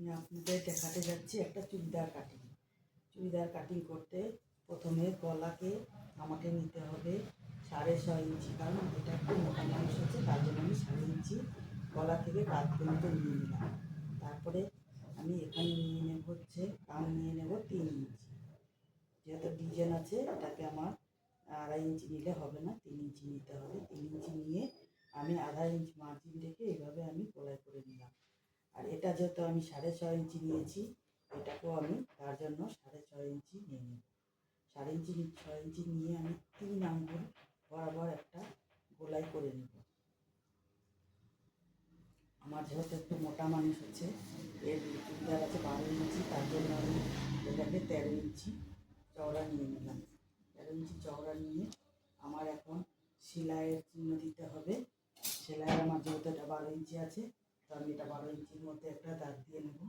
আমি আপনাদের দেখাতে যাচ্ছি একটা চুড়িদার কাটিং। চুড়িদার কাটিং করতে প্রথমে গলাকে আমাকে নিতে হবে 6.5 ইঞ্চি, কারণ এটা একটু মোটা মানুষ হচ্ছে, তার জন্য আমি 6.5 ইঞ্চি গলা থেকে কাঁধ পর্যন্ত নিয়ে নিলাম। তারপরে আমি এখানে নিয়ে নেব হচ্ছে কান নিয়ে নেব 3 ইঞ্চি। যেহেতু ডিজাইন আছে এটাকে আমার 2.5 ইঞ্চি নিলে হবে না, 3 ইঞ্চি নিতে হবে। 3 ইঞ্চি নিয়ে আমি 1/2 ইঞ্চি মার্জিন রেখে এইভাবে আমি গলায় করে নিলাম। আর এটা যেহেতু আমি 6.5 ইঞ্চি নিয়েছি, এটাকেও আমি তার জন্য 6.5 ইঞ্চি নিয়ে নেব। 6 ইঞ্চি নিয়ে আমি 3 আঙ্গুল বরাবর একটা গোলাই করে নেব। আমার যেহেতু একটু মোটা মানুষ হচ্ছে, এর চুড়িদার আছে 12 ইঞ্চি, তার জন্য আমি এটাকে 13 ইঞ্চি চওড়া নিয়ে নিলাম। 13 ইঞ্চি চওড়া নিয়ে আমার এখন সেলাইয়ের চিহ্ন দিতে হবে। সেলাই আমার যেহেতু এটা 12 ইঞ্চি আছে, তো আমি এটা 12 ইঞ্চির মধ্যে একটা দাগ দিয়ে নেব।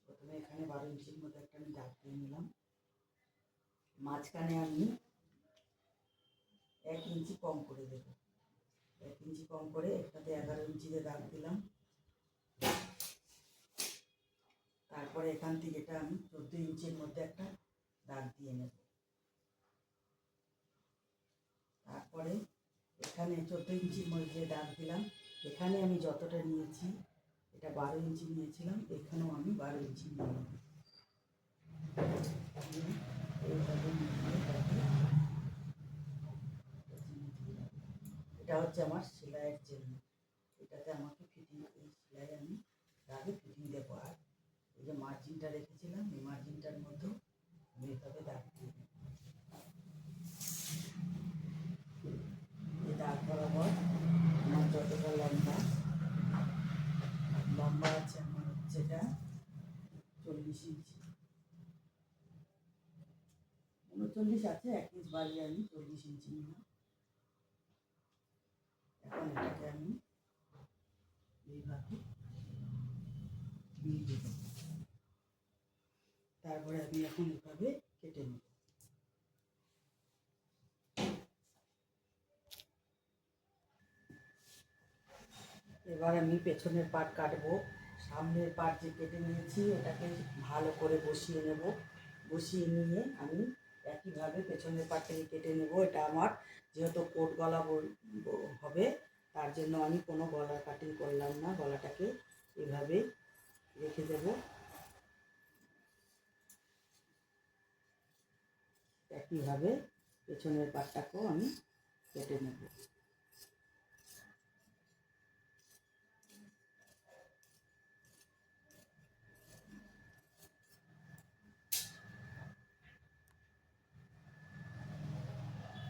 প্রথমে এখানে 12 ইঞ্চির মধ্যে একটা আমি দাগ দিয়ে নিলাম। মাঝখানে আমি 1 ইঞ্চি কম করে দেব। 1 ইঞ্চি কম করে একটাতে 11 ইঞ্চিতে দাগ দিলাম। তারপরে এখান থেকে এটা আমি 14 ইঞ্চির মধ্যে একটা দাগ দিয়ে নেব। তারপরে এখানে 14 ইঞ্চির মধ্যে দাগ দিলাম। এখানে আমি যতটা নিয়েছি, এটা 12 ইঞ্চি নিয়েছিলাম, এখানেও আমি 12 ইঞ্চি নিয়ে নেব। এটা হচ্ছে আমার সেলাইয়ের জন্য, এটাতে আমাকে ফিটিং, এই সেলাই আমি দাগে ফিটিং দেবো। আর এই যে মার্জিনটা রেখেছিলাম, এই মার্জিনটার মধ্যেও আমি এভাবে দাগ দিয়ে দেবো। এই দাগ বরাবর আমার যতটা লম্বা আছে, আমার হচ্ছে এটা 40 ইঞ্চি, 39 আছে, 1 ইঞ্চ বাড়িয়ে আমি 40 ইঞ্চি নিলাম। এখন এটাকে আমি এইভাবে দিয়ে দেব। তারপরে আমি এখন এভাবে কেটে নেব। এবার আমি পেছনের পার্ট কাটবো। সামনের পার্ট যে কেটে নিয়েছি ওটাকে ভালো করে বসিয়ে নেব। বসিয়ে নিয়ে আমি একইভাবে পেছনের পার্টটাকে কেটে নেব। এটা আমার যেহেতু কোট গলা হবে, তার জন্য আমি কোনো গলা কাটিং করলাম না, গলাটাকে এভাবে রেখে দেব। একইভাবে পেছনের পার্টটাকেও আমি কেটে নেব।